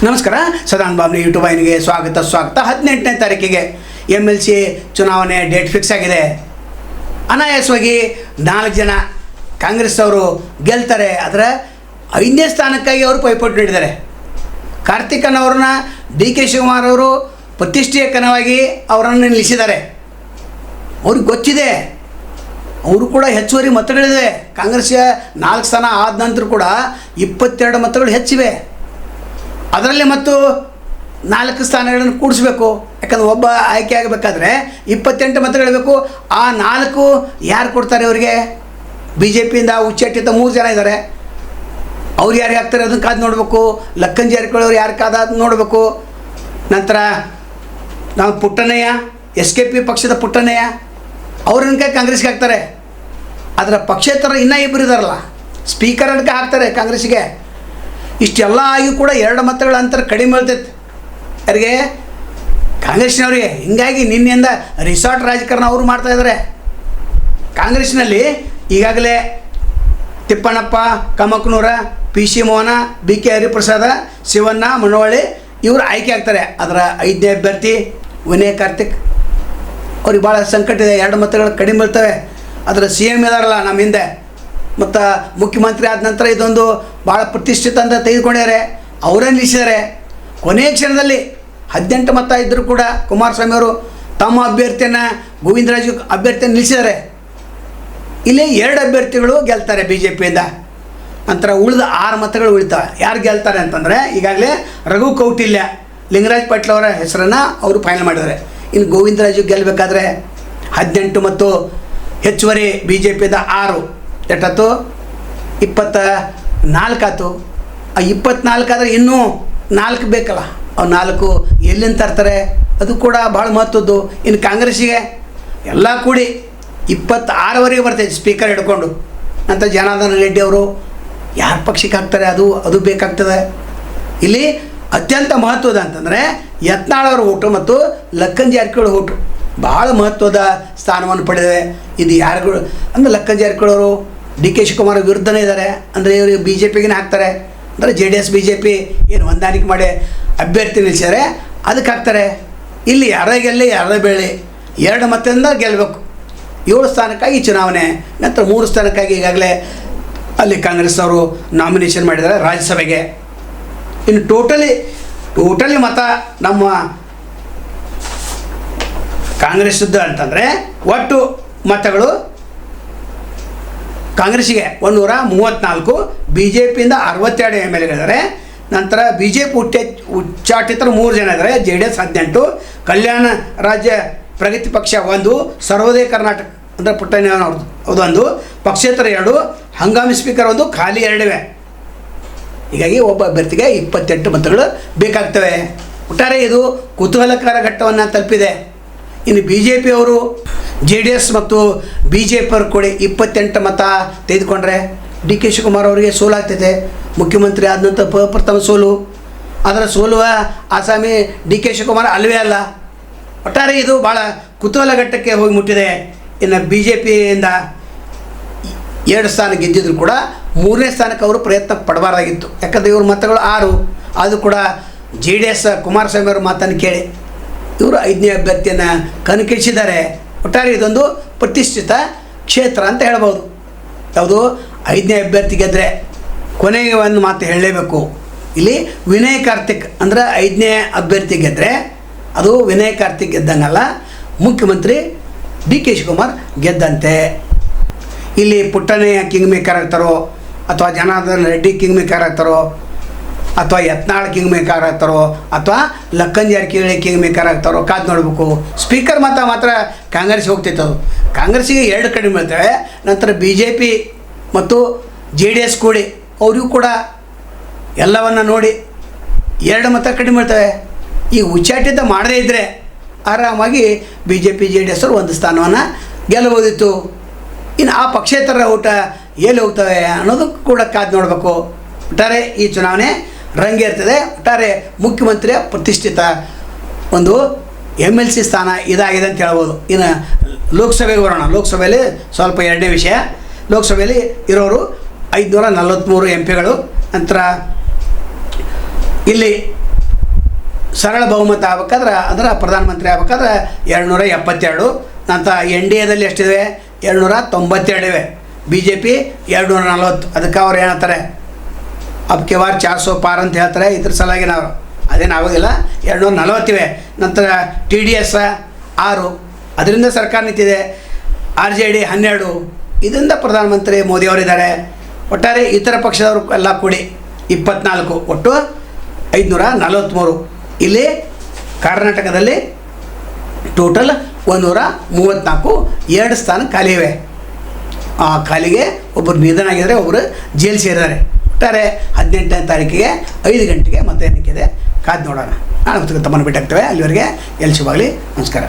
ನಮಸ್ಕಾರ. ಸದಾನಂದ ಬಾಬು ಯೂಟ್ಯೂಬ್ ವಾಹಿನಿಗೆ ಸ್ವಾಗತ. 18ನೇ ತಾರೀಕಿಗೆ MLC ಚುನಾವಣೆ ಡೇಟ್ ಫಿಕ್ಸ್ ಆಗಿದೆ. ಅನಾಯಾಸವಾಗಿ 4 ಜನ ಕಾಂಗ್ರೆಸ್ ಅವರು ಗೆಲ್ತಾರೆ. ಅದರ 5ನೇ ಸ್ಥಾನಕ್ಕಾಗಿ ಅವರು ಪೈಪೋಟಿ ನೀಡಿದ್ದಾರೆ. ಕಾರ್ತಿಕನವ್ರನ್ನ DK ಶಿವಕುಮಾರ್ ಅವರು ಪ್ರತಿಷ್ಠೆಯಕರವಾಗಿ ಅವರನ್ನು ನಿಲ್ಲಿಸಿದ್ದಾರೆ. ಅವ್ರಿಗೆ ಗೊತ್ತಿದೆ, ಅವರು ಕೂಡ ಹೆಚ್ಚುವರಿ ಮತಗಳಿವೆ. ಕಾಂಗ್ರೆಸ್ 4 ಸ್ಥಾನ ಆದ ನಂತರ ಕೂಡ 22 ಮತಗಳು ಹೆಚ್ಚಿವೆ. ಅದರಲ್ಲಿ ಮತ್ತು 4 ಸ್ಥಾನಗಳನ್ನು ಕೂಡಿಸ್ಬೇಕು. ಯಾಕಂದ್ರೆ ಒಬ್ಬ ಆಯ್ಕೆ ಆಗಬೇಕಾದ್ರೆ 28 ಮತಗಳು ಬೇಕು. ಆ 4 ಯಾರು ಕೊಡ್ತಾರೆ ಅವರಿಗೆ? BJPಯಿಂದ ಉಚ್ಚಾಟಿತ 3 ಜನ ಇದ್ದಾರೆ. ಅವ್ರು ಯಾರಿಗೆ ಹಾಕ್ತಾರೆ ಅದನ್ನು ಕಾದು ನೋಡಬೇಕು. ಲಕ್ಕನ್ ಜಾರಕಿಹೊಳಿ ಅವ್ರು ಯಾರು ಕಾದ ಅದನ್ನು ನೋಡಬೇಕು. ನಂತರ ನಾವು ಪುಟ್ಟಣ್ಣಯ್ಯ, SKP ಪಕ್ಷದ ಪುಟ್ಟಣ್ಣಯ್ಯ ಅವ್ರನ್ನ ಕಾಂಗ್ರೆಸ್ಗೆ ಹಾಕ್ತಾರೆ. ಅದರ ಪಕ್ಷೇತರ ಇನ್ನೂ 2 ಇದ್ದಾರಲ್ಲ, ಸ್ಪೀಕರ್ ಅನ್ಕ ಹಾಕ್ತಾರೆ ಕಾಂಗ್ರೆಸ್ಸಿಗೆ. ಇಷ್ಟೆಲ್ಲ ಆಗಿ ಕೂಡ 2 ಮತಗಳ ಅಂತರ ಕಡಿಮೆ ಇರ್ತೈತೆ ಯಾರಿಗೆ? ಕಾಂಗ್ರೆಸ್ನವ್ರಿಗೆ. ಹಿಂಗಾಗಿ ನಿನ್ನೆಯಿಂದ ರಿಸಾರ್ಟ್ ರಾಜಕಾರಣ ಅವರು ಮಾಡ್ತಾಯಿದ್ದಾರೆ. ಕಾಂಗ್ರೆಸ್ನಲ್ಲಿ ಈಗಾಗಲೇ ತಿಪ್ಪಣ್ಣಪ್ಪ ಕಮಕ್ನೂರ, PC ಮೋಹನ, BK ಹರಿಪ್ರಸಾದ, ಶಿವಣ್ಣ ಮನವಳ್ಳಿ ಇವರು ಆಯ್ಕೆ ಆಗ್ತಾರೆ. ಅದರ 5ನೇ ಅಭ್ಯರ್ಥಿ ವಿನಯ್ ಕಾರ್ತಿಕ್ ಅವ್ರಿಗೆ ಭಾಳ ಸಂಕಟ ಇದೆ. 2 ಮತಗಳು ಕಡಿಮೆ ಇರ್ತವೆ. ಅದರ CM ಇದಾರಲ್ಲ ನಮ್ಮ ಹಿಂದೆ, ಮತ್ತು ಮುಖ್ಯಮಂತ್ರಿ ಆದ ನಂತರ ಇದೊಂದು ಭಾಳ ಪ್ರತಿಷ್ಠಿತ ಅಂತ ತೆಗೆದುಕೊಂಡಿದ್ದಾರೆ. ಅವರೇ ನಿಲ್ಲಿಸಿದ್ದಾರೆ. ಕೊನೆಯ ಕ್ಷಣದಲ್ಲಿ 18 ಮತ ಇದ್ದರೂ ಕೂಡ ಕುಮಾರಸ್ವಾಮಿ ಅವರು ತಮ್ಮ ಅಭ್ಯರ್ಥಿಯನ್ನು ಗೋವಿಂದರಾಜು ಅಭ್ಯರ್ಥಿಯನ್ನು ನಿಲ್ಲಿಸಿದ್ದಾರೆ. ಇಲ್ಲಿ 2 ಅಭ್ಯರ್ಥಿಗಳು ಗೆಲ್ತಾರೆ BJPಯಿಂದ. ನಂತರ ಉಳಿದ 6 ಮತಗಳು ಉಳಿತಾವೆ. ಯಾರು ಗೆಲ್ತಾರೆ ಅಂತಂದರೆ ಈಗಾಗಲೇ ರಘು ಕೌಟಿಲ್ಯ, ಲಿಂಗರಾಜ್ ಪಾಟೀಲ್ ಅವರ ಹೆಸರನ್ನು ಅವರು ಫೈನಲ್ ಮಾಡಿದ್ದಾರೆ. ಇನ್ನು ಗೋವಿಂದರಾಜು ಗೆಲ್ಲಬೇಕಾದ್ರೆ 18 ಮತ್ತು ಹೆಚ್ಚುವರಿ BJPಯಿಂದ 6 ಎಷ್ಟಾಯ್ತು? 24 ಆಯ್ತು. ಆ 24 ಆದರೆ ಇನ್ನೂ 4 ಬೇಕಲ್ಲ. ಅವು 4 ಎಲ್ಲಿಂದ ತರ್ತಾರೆ? ಅದು ಕೂಡ ಭಾಳ ಮಹತ್ವದ್ದು. ಇನ್ನು ಕಾಂಗ್ರೆಸ್ಸಿಗೆ ಎಲ್ಲ ಕೂಡಿ 26ವರೆಗೆ ಬರ್ತೈತೆ ಸ್ಪೀಕರ್ ಹಿಡ್ಕೊಂಡು. ನಂತರ ಜನಾರ್ದನ ರೆಡ್ಡಿ ಅವರು ಯಾರ ಪಕ್ಷಕ್ಕೆ ಹಾಕ್ತಾರೆ ಅದು ಬೇಕಾಗ್ತದೆ. ಇಲ್ಲಿ ಅತ್ಯಂತ ಮಹತ್ವದ ಅಂತಂದರೆ ಯತ್ನಾಳ್ ಅವರ ಓಟು ಮತ್ತು ಲಕ್ಕನ್ ಜಾರಕಿಹೊಳಿ ಓಟು ಭಾಳ ಮಹತ್ವದ ಸ್ಥಾನವನ್ನು ಪಡೆದಿವೆ. ಇದು ಯಾರುಗಳು ಅಂದರೆ ಲಕ್ಕನ್ ಜಾರಕಿಹೊಳಿ ಅವರು DK ಶಿವಕುಮಾರ್ ವಿರುದ್ಧನೇ ಇದ್ದಾರೆ. ಅಂದರೆ ಇವರು BJPಗೆ ಹಾಕ್ತಾರೆ. ಅಂದರೆ JDS BJP ಏನು ಹೊಂದಾಣಿಕೆ ಮಾಡಿ ಅಭ್ಯರ್ಥಿ ನಿಲ್ಲಿಸಿದರೆ ಅದಕ್ಕೆ ಹಾಕ್ತಾರೆ. ಇಲ್ಲಿ ಯಾರೇ ಗೆಲ್ಲಿ ಯಾರೇ ಬೆಳೆ 2 ಮತದಿಂದ ಗೆಲ್ಲಬೇಕು. 7 ಸ್ಥಾನಕ್ಕಾಗಿ ಚುನಾವಣೆ. ನಂತರ 3 ಸ್ಥಾನಕ್ಕಾಗಿ ಈಗಾಗಲೇ ಅಲ್ಲಿ ಕಾಂಗ್ರೆಸ್ ಅವರು ನಾಮಿನೇಷನ್ ಮಾಡಿದ್ದಾರೆ ರಾಜ್ಯಸಭೆಗೆ. ಇನ್ನು ಟೋಟಲಿ ಮತ ನಮ್ಮ ಕಾಂಗ್ರೆಸ್ಸದ್ದು ಅಂತಂದರೆ ಒಟ್ಟು ಮತಗಳು ಕಾಂಗ್ರೆಸ್ಸಿಗೆ 134, BJPಯಿಂದ 62 MLAಗಳಿದ್ದಾರೆ. ನಂತರ BJP ಉಚ್ಚಾಟಿತರು 3 ಜನ ಇದ್ದಾರೆ. JDS 18, ಕಲ್ಯಾಣ ರಾಜ್ಯ ಪ್ರಗತಿ ಪಕ್ಷ 1, ಸರ್ವೋದಯ ಕರ್ನಾಟಕ ಅಂದರೆ ಪುಟ್ಟಣ್ಣ ಅವ್ರದ್ದು ಅದೊಂದು, ಪಕ್ಷೇತರ 2, ಹಂಗಾಮಿ ಸ್ಪೀಕರ್ 1, ಖಾಲಿ 2 ಇವೆ. ಹೀಗಾಗಿ ಒಬ್ಬ ಅಭ್ಯರ್ಥಿಗೆ 28 ಮತಗಳು ಬೇಕಾಗ್ತವೆ. ಒಟ್ಟಾರೆ ಇದು ಕುತೂಹಲಕರ ಘಟ್ಟವನ್ನು ತಲುಪಿದೆ. ಇನ್ನು BJP ಅವರು JDS ಮತ್ತು BJP ಅವರು ಕೂಡ 28 ಮತ ತೆಗೆದುಕೊಂಡ್ರೆ DK ಶಿವಕುಮಾರ್ ಅವರಿಗೆ ಸೋಲಾಗ್ತೈತೆ. ಮುಖ್ಯಮಂತ್ರಿ ಆದ ನಂತರ ಪ್ರಥಮ ಸೋಲು. ಅದರ ಸೋಲುವ ಆಸಾಮಿ DK ಶಿವಕುಮಾರ್ ಅಲ್ಲವೇ ಅಲ್ಲ. ಒಟ್ಟಾರೆ ಇದು ಭಾಳ ಕುತೂಹಲ ಘಟ್ಟಕ್ಕೆ ಹೋಗಿ ಮುಟ್ಟಿದೆ. ಇನ್ನು BJPಯಿಂದ 2 ಸ್ಥಾನ ಗೆದ್ದಿದ್ರು ಕೂಡ 3ನೇ ಸ್ಥಾನಕ್ಕೆ ಅವರು ಪ್ರಯತ್ನ ಪಡಬಾರ್ದಾಗಿತ್ತು. ಯಾಕಂದರೆ ಇವ್ರ ಮತಗಳು 6, ಅದು ಕೂಡ JDS ಕುಮಾರಸ್ವಾಮಿ ಅವ್ರ ಮಾತನ್ನು ಕೇಳಿ ಇವರು 5ನೇ ಅಭ್ಯರ್ಥಿಯನ್ನು ಕಣಕ್ಕಿಳಿಸಿದ್ದಾರೆ. ಒಟ್ಟಾರೆ ಇದೊಂದು ಪ್ರತಿಷ್ಠಿತ ಕ್ಷೇತ್ರ ಅಂತ ಹೇಳ್ಬೋದು. ಯಾವುದು 5ನೇ ಅಭ್ಯರ್ಥಿ ಗೆದ್ದರೆ ಕೊನೆಗೆ ಒಂದು ಮಾತು ಹೇಳಲೇಬೇಕು. ಇಲ್ಲಿ ವಿನಯ್ ಕಾರ್ತಿಕ್ ಅಂದರೆ 5ನೇ ಅಭ್ಯರ್ಥಿ ಗೆದ್ದರೆ ಅದು ವಿನಯ್ ಕಾರ್ತಿಕ್ ಗೆದ್ದಂಗಲ್ಲ, ಮುಖ್ಯಮಂತ್ರಿ DK ಶಿವಕುಮಾರ್ ಗೆದ್ದಂತೆ. ಇಲ್ಲಿ ಪುಟ್ಟಣ್ಣಯ್ಯ ಕಿಂಗ್ ಮೇಕರ್ ಆಗ್ತಾರೋ, ಅಥವಾ ಜನಾರ್ದನ ರೆಡ್ಡಿ ಕಿಂಗ್ ಮೇಕರ್ ಆಗ್ತಾರೋ, ಅಥವಾ ಯತ್ನಾಳ್ ಕಿಂಗ್ ಮೇಕರ್ ಆಗ್ತಾರೋ, ಅಥವಾ ಲಕ್ಕನ್ ಜಾರಕಿಹೊಳಿ ಕಿಂಗ್ ಮೇಕರ್ ಆಗ್ತಾರೋ ಕಾದು ನೋಡಬೇಕು. ಸ್ಪೀಕರ್ ಮಾತ್ರ ಕಾಂಗ್ರೆಸ್ ಹೋಗ್ತೈತೆ. ಅದು ಕಾಂಗ್ರೆಸ್ಸಿಗೆ 2 ಕಡಿಮೆ ಇರ್ತವೆ. ನಂತರ BJP ಮತ್ತು JDS ಕೂಡಿ ಅವರಿಗೂ ಕೂಡ ಎಲ್ಲವನ್ನು ನೋಡಿ 2 ಮತ ಕಡಿಮೆ ಇರ್ತವೆ. ಈ ಉಚ್ಚಾಟಿತ ಮಾಡದೇ ಇದ್ದರೆ ಆರಾಮಾಗಿ BJP JDS ಅವರು 1 ಸ್ಥಾನವನ್ನು ಗೆಲ್ಲಬಹುದಿತ್ತು. ಇನ್ನು ಆ ಪಕ್ಷೇತರ ಊಟ ಎಲ್ಲಿ ಹೋಗ್ತವೆ ಅನ್ನೋದು ಕೂಡ ಕಾದು ನೋಡಬೇಕು. ಒಟ್ಟಾರೆ ಈ ಚುನಾವಣೆ ರಂಗೇರ್ತದೆ. ಒಟ್ಟಾರೆ ಮುಖ್ಯಮಂತ್ರಿಯ ಪ್ರತಿಷ್ಠಿತ ಒಂದು MLC ಸ್ಥಾನ ಇದಾಗಿದೆ ಅಂತ ಹೇಳ್ಬೋದು. ಇನ್ನು ಲೋಕಸಭೆಗೆ ಬರೋಣ. ಲೋಕಸಭೆಯಲ್ಲಿ ಸ್ವಲ್ಪ 2ನೇ ವಿಷಯ. ಲೋಕಸಭೆಯಲ್ಲಿ ಇರೋರು 543 MP ಗಳು. ನಂತರ ಇಲ್ಲಿ ಸರಳ ಬಹುಮತ ಆಗ್ಬೇಕಾದ್ರೆ ಅಂದ್ರೆ ಪ್ರಧಾನಮಂತ್ರಿ ಆಗ್ಬೇಕಾದ್ರೆ 272. ನಂತರ ಎನ್ ಡಿ ಎದಲ್ಲಿ ಎಷ್ಟಿದೆ? 292 ಇವೆ. B J P 240. ಅದಕ್ಕೆ ಅವ್ರು ಏನಂತಾರೆ, ಅಬ್ಕೆ ಬಾರ್ 400 ಪಾರ್ ಅಂತ ಹೇಳ್ತಾರೆ. ಇದ್ರ ಸಲಾಗಿ ನಾವು ಅದೇನು ಆಗೋದಿಲ್ಲ. 240 ಇವೆ. ನಂತರ ಟಿ ಡಿ ಎಸ್ 6, ಅದರಿಂದ ಸರ್ಕಾರ ನಿಂತಿದೆ. ಆರ್ ಜೆ ಡಿ 12, ಇದರಿಂದ ಪ್ರಧಾನಮಂತ್ರಿ ಮೋದಿಯವರಿದ್ದಾರೆ. ಒಟ್ಟಾರೆ ಇತರ ಪಕ್ಷದವರು ಎಲ್ಲ ಕೂಡಿ 24, ಒಟ್ಟು 543. ಇಲ್ಲಿ ಕರ್ನಾಟಕದಲ್ಲಿ ಟೋಟಲ್ 134, 2 ಸ್ಥಾನ ಖಾಲಿ ಇವೆ. ಆ ಖಾಲಿಗೆ ಒಬ್ಬರು ನಿಧನ ಆಗಿದ್ದಾರೆ, ಒಬ್ಬರು ಜೈಲು ಸೇರಿದ್ದಾರೆ. ಒಟ್ಟಾರೆ 18ನೇ ತಾರೀಕಿಗೆ 5 ಗಂಟೆಗೆ ಮತ್ತೆ ಏನಕ್ಕಿದೆ ಕಾದು ನೋಡೋಣ. ನಾಳೆ ತಮ್ಮನ್ನು ಭೇಟಿ ಆಗ್ತೇವೆ. ಅಲ್ಲಿವರೆಗೆ ಎಲ್ಲಿ ಶುಭಾಗಲಿ. ನಮಸ್ಕಾರ.